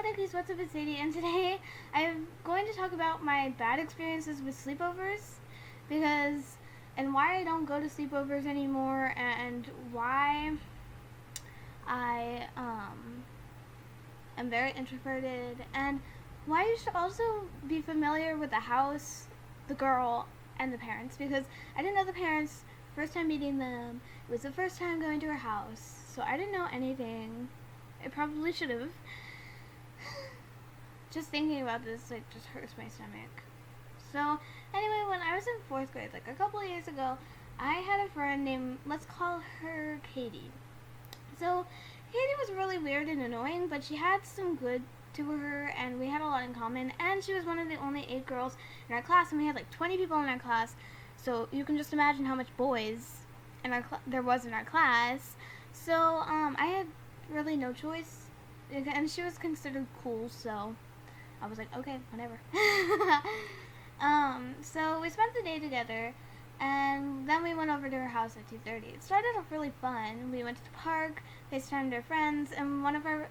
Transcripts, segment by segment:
Dickies, what's up, it's Sadie, and today I'm going to talk about my bad experiences with sleepovers, and why I don't go to sleepovers anymore, and why I am very introverted, and why you should also be familiar with the house, the girl, and the parents, because I didn't know the parents. First time meeting them, it was the first time going to her house, so I didn't know anything. I probably should have. Just thinking about this just hurts my stomach. So anyway, when I was in 4th grade, like a couple of years ago, I had a friend named, let's call her Katie. So Katie was really weird and annoying, but she had some good to her, and we had a lot in common, and she was one of the only 8 girls in our class, and we had like 20 people in our class, so you can just imagine how much boys in our there was in our class. So I had really no choice, and she was considered cool, so I was like, okay, whatever. So we spent the day together, and then we went over to her house at 2:30. It started off really fun. We went to the park, FaceTimed our friends, and one of our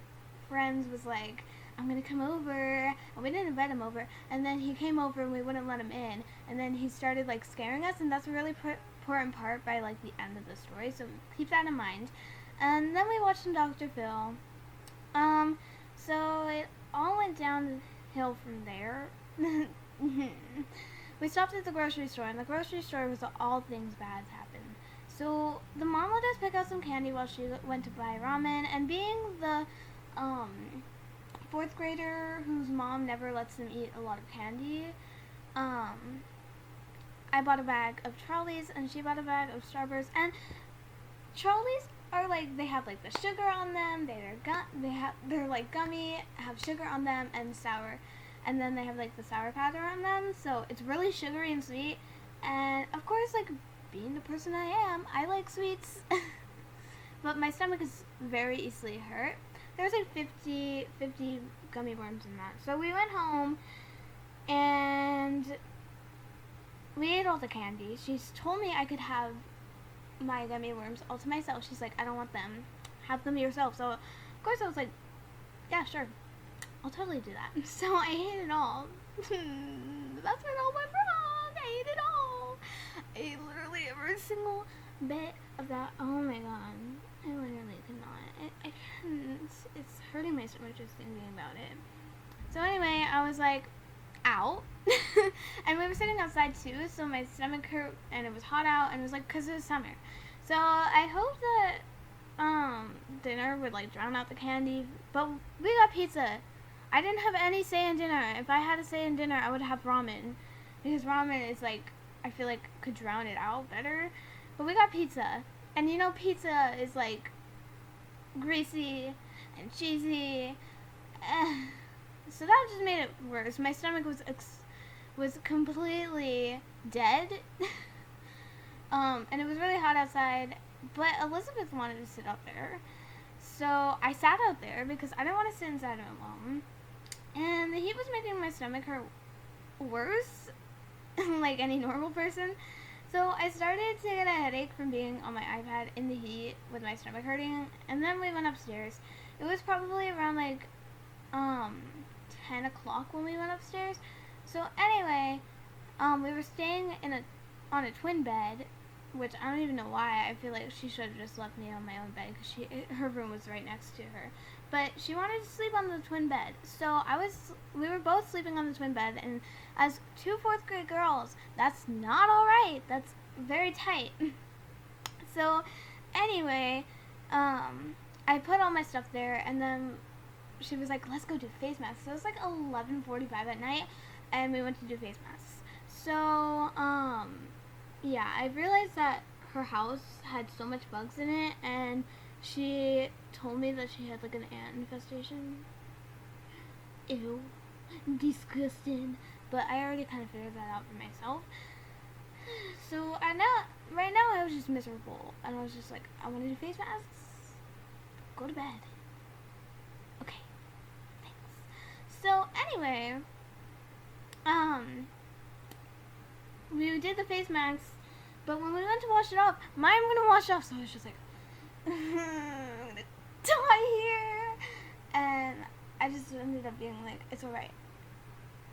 friends was like, I'm gonna come over, and we didn't invite him over, and then he came over and we wouldn't let him in, and then he started like scaring us, and that's a really important part by like the end of the story, so keep that in mind. And then we watched some Dr. Phil. So it all went downhill from there. We stopped at the grocery store, and the grocery store was all things bad happened. So the mom let us pick out some candy while she went to buy ramen, and being the 4th grader whose mom never lets them eat a lot of candy, I bought a bag of Trolleys, and she bought a bag of Starbursts, and Trolleys are like, they have like the sugar on them, they're like gummy, have sugar on them, and sour, and then they have like the sour powder on them, so it's really sugary and sweet, and of course, like, being the person I am, I like sweets, but my stomach is very easily hurt. There's like 50 gummy worms in that, so we went home, and we ate all the candy. She told me I could have my gummy worms all to myself. She's like, I don't want them, have them yourself. So of course I was like, yeah, sure, I'll totally do that. So I ate it all. That's where it all went wrong. I ate it all. I ate literally every single bit of that. Oh my god, I literally could not. I can't. It's hurting my stomach just thinking about it. So anyway, I was like, ow. And we were sitting outside too, so my stomach hurt, and it was hot out, and it was like, because it was summer. So I hope that dinner would like drown out the candy, but we got pizza. I didn't have any say in dinner. If I had a say in dinner, I would have ramen, because ramen is like, I feel like could drown it out better. But we got pizza, and you know pizza is like greasy and cheesy. So that just made it worse. My stomach was completely dead. And it was really hot outside, but Elizabeth wanted to sit out there. So I sat out there because I didn't want to sit inside alone. And the heat was making my stomach hurt worse, like any normal person. So I started to get a headache from being on my iPad in the heat with my stomach hurting. And then we went upstairs. It was probably around like 10 o'clock when we went upstairs. So anyway, we were staying on a twin bed, which I don't even know why. I feel like she should have just left me on my own bed because her room was right next to her. But she wanted to sleep on the twin bed. So we were both sleeping on the twin bed, and as 2 4th grade girls, that's not all right. That's very tight. So anyway, I put all my stuff there, and then she was like, let's go do face masks. So it was like 11:45 at night, and we went to do face masks. So, yeah, I realized that her house had so much bugs in it, and she told me that she had like an ant infestation. Ew, disgusting. But I already kind of figured that out for myself. So right now I was just miserable, and I was just like, I want to do face masks. Go to bed. Okay, thanks. So anyway, we did the face masks, but when we went to wash it off, mine wouldn't wash off, so I was just like, I'm gonna die here. And I just ended up being like, it's alright.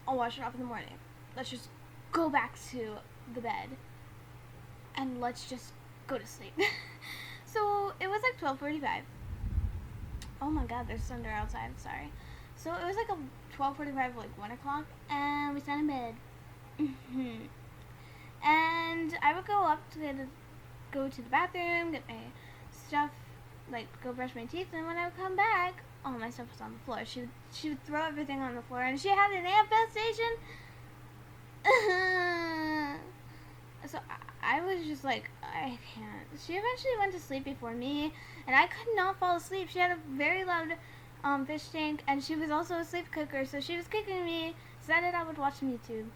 I'll wash it off in the morning. Let's just go back to the bed and let's just go to sleep. So it was like 12:45. Oh my god, there's thunder outside, sorry. So it was like a 12:45, like 1 o'clock, and we sat in bed. And I would go up to go to the bathroom, get my stuff, like go brush my teeth, and when I would come back, all my stuff was on the floor. She would throw everything on the floor, and she had an ant infestation. So I was just like, I can't. She eventually went to sleep before me, and I could not fall asleep. She had a very loud fish tank, and she was also a sleep cooker, so she was kicking me so that I would watch YouTube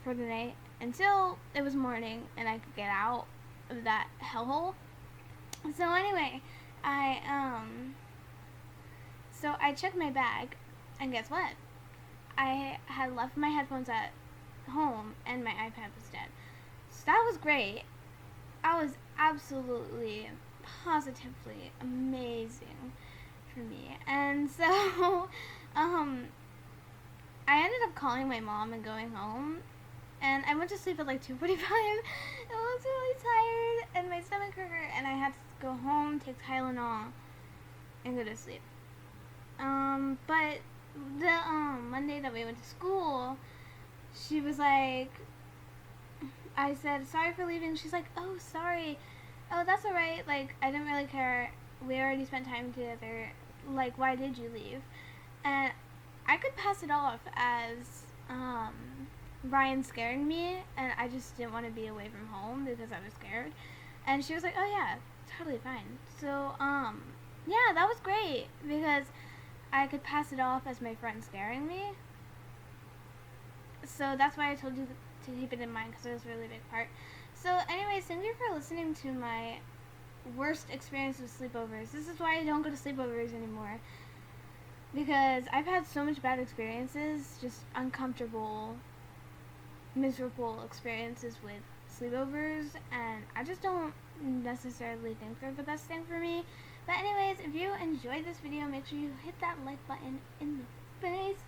for the night until it was morning and I could get out of that hellhole. So anyway, so I checked my bag, and guess what? I had left my headphones at home, and my iPad was dead. So that was great. I was absolutely, positively amazing for me. And so, I ended up calling my mom and going home. And I went to sleep at like 2:45. I was really tired, and my stomach hurt, and I had to go home, take Tylenol, and go to sleep. But the Monday that we went to school, she was like, I said, sorry for leaving. She's like, oh, sorry. Oh, that's alright. Like, I didn't really care. We already spent time together. Like, why did you leave? And I could pass it off as, Ryan scared me, and I just didn't want to be away from home because I was scared. And she was like, oh yeah, totally fine. So, yeah, that was great because I could pass it off as my friend scaring me. So that's why I told you to keep it in mind because it was a really big part. So anyways, thank you for listening to my worst experience with sleepovers. This is why I don't go to sleepovers anymore. Because I've had so much bad experiences, just uncomfortable, miserable experiences with sleepovers, and I just don't necessarily think they're the best thing for me. But anyways, if you enjoyed this video, make sure you hit that like button in the face,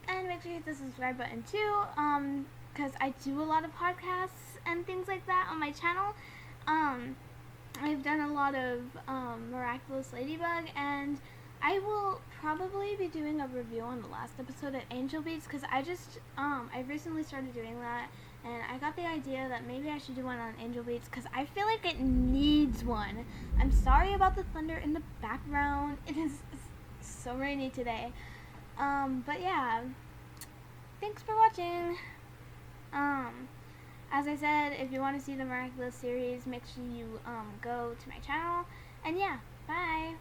and make sure you hit the subscribe button too, because I do a lot of podcasts and things like that on my channel. I've done a lot of Miraculous Ladybug, and I will probably be doing a review on the last episode at Angel Beats, because I recently started doing that, and I got the idea that maybe I should do one on Angel Beats, because I feel like it needs one. I'm sorry about the thunder in the background. It is so rainy today. But yeah, thanks for watching. As I said, if you want to see the Miraculous series, make sure you go to my channel, and yeah, bye.